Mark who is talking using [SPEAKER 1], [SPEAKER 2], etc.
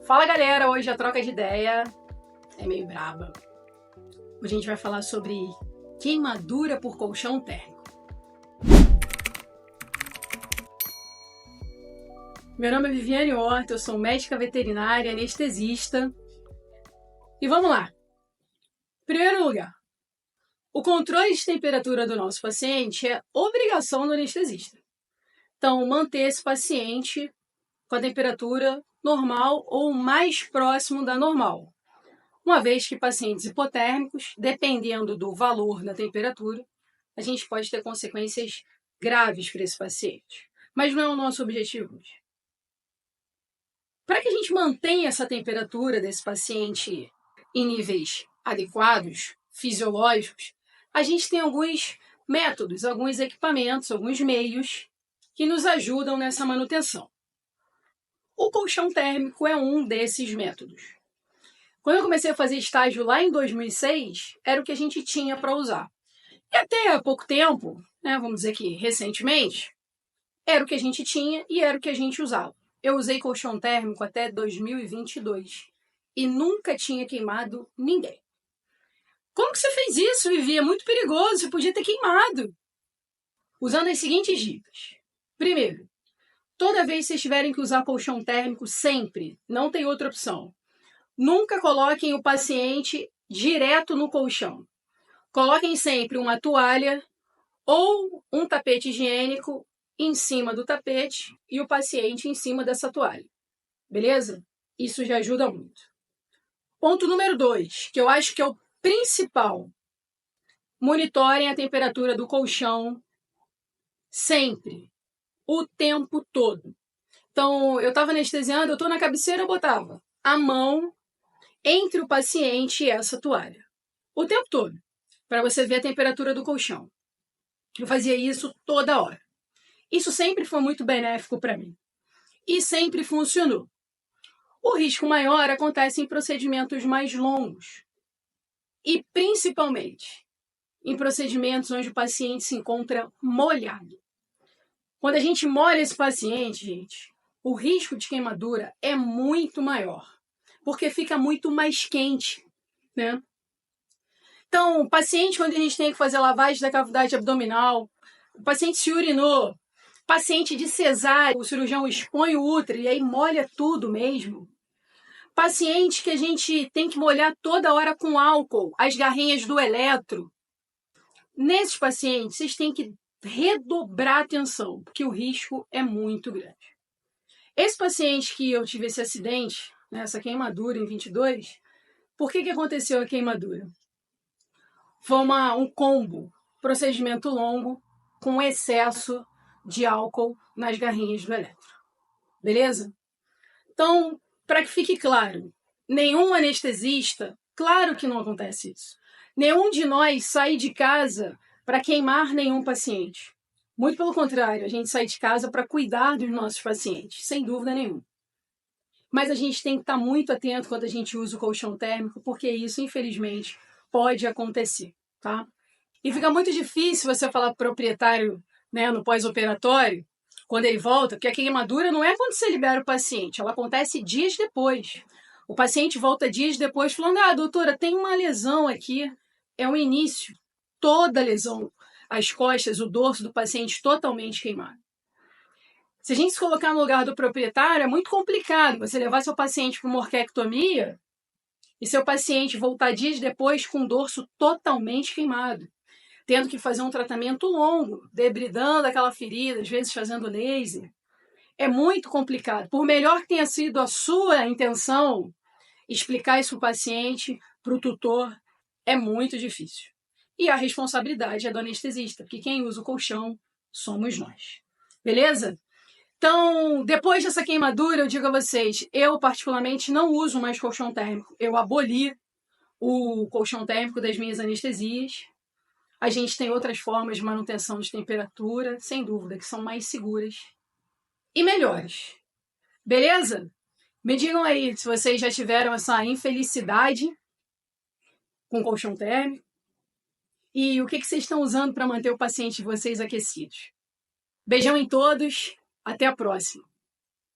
[SPEAKER 1] Fala galera, hoje a troca de ideia é meio braba. Hoje a gente vai falar sobre queimadura por colchão térmico. Meu nome é Viviane Horta, eu sou médica veterinária, anestesista. E vamos lá. Primeiro lugar, o controle de temperatura do nosso paciente é obrigação do anestesista. Então, manter esse paciente com a temperatura normal ou mais próximo da normal. Uma vez que pacientes hipotérmicos, dependendo do valor da temperatura, a gente pode ter consequências graves para esse paciente. Mas não é o nosso objetivo hoje. Para que a gente mantenha essa temperatura desse paciente em níveis adequados, fisiológicos, a gente tem alguns métodos, alguns equipamentos, alguns meios que nos ajudam nessa manutenção. O colchão térmico é um desses métodos. Quando eu comecei a fazer estágio lá em 2006, era o que a gente tinha para usar. E até há pouco tempo, vamos dizer que recentemente, era o que a gente tinha e era o que a gente usava. Eu usei colchão térmico até 2022 e nunca tinha queimado ninguém. Como que você fez isso, Vivi? É muito perigoso, você podia ter queimado. Usando as seguintes dicas. Primeiro, toda vez que vocês tiverem que usar colchão térmico, sempre, não tem outra opção. Nunca coloquem o paciente direto no colchão. Coloquem sempre uma toalha ou um tapete higiênico em cima do tapete e o paciente em cima dessa toalha. Beleza? Isso já ajuda muito. Ponto número 2, que eu acho que é o principal. Monitorem a temperatura do colchão sempre, o tempo todo. Então, eu estava anestesiando, eu estou na cabeceira, eu botava a mão entre o paciente e essa toalha. O tempo todo, para você ver a temperatura do colchão. Eu fazia isso toda hora. Isso sempre foi muito benéfico para mim. E sempre funcionou. O risco maior acontece em procedimentos mais longos. E principalmente em procedimentos onde o paciente se encontra molhado. Quando a gente molha esse paciente, gente, o risco de queimadura é muito maior. Porque fica muito mais quente, né? Então, o paciente, quando a gente tem que fazer lavagem da cavidade abdominal, o paciente se urinou, paciente de cesárea, o cirurgião expõe o útero e aí molha tudo mesmo. Paciente que a gente tem que molhar toda hora com álcool, as garrinhas do eletro. Nesses pacientes, vocês têm que redobrar a atenção, porque o risco é muito grande. Esse paciente que eu tive esse acidente, essa queimadura em 22, por que aconteceu a queimadura? Foi um combo, procedimento longo, com excesso de álcool nas garrinhas do eletro. Beleza? Então, para que fique claro, nenhum anestesista, claro que não acontece isso. Nenhum de nós sai de casa para queimar nenhum paciente. Muito pelo contrário, a gente sai de casa para cuidar dos nossos pacientes, sem dúvida nenhuma. Mas a gente tem que estar muito atento quando a gente usa o colchão térmico, porque isso, infelizmente, pode acontecer, tá? E fica muito difícil você falar para o proprietário, no pós-operatório, quando ele volta, porque a queimadura não é quando você libera o paciente, ela acontece dias depois. O paciente volta dias depois falando, doutora, tem uma lesão aqui. É o início. Toda lesão, as costas, o dorso do paciente totalmente queimado. Se a gente se colocar no lugar do proprietário, é muito complicado você levar seu paciente para uma orquectomia e seu paciente voltar dias depois com o dorso totalmente queimado, tendo que fazer um tratamento longo, debridando aquela ferida, às vezes fazendo laser. É muito complicado. Por melhor que tenha sido a sua intenção, explicar isso para o paciente, para o tutor, é muito difícil. E a responsabilidade é do anestesista, porque quem usa o colchão somos nós. Beleza? Então, depois dessa queimadura, eu digo a vocês, eu particularmente não uso mais colchão térmico. Eu aboli o colchão térmico das minhas anestesias. A gente tem outras formas de manutenção de temperatura, sem dúvida, que são mais seguras e melhores. Beleza? Me digam aí se vocês já tiveram essa infelicidade com colchão térmico e o que vocês estão usando para manter o paciente de vocês aquecidos. Beijão em todos, até a próxima.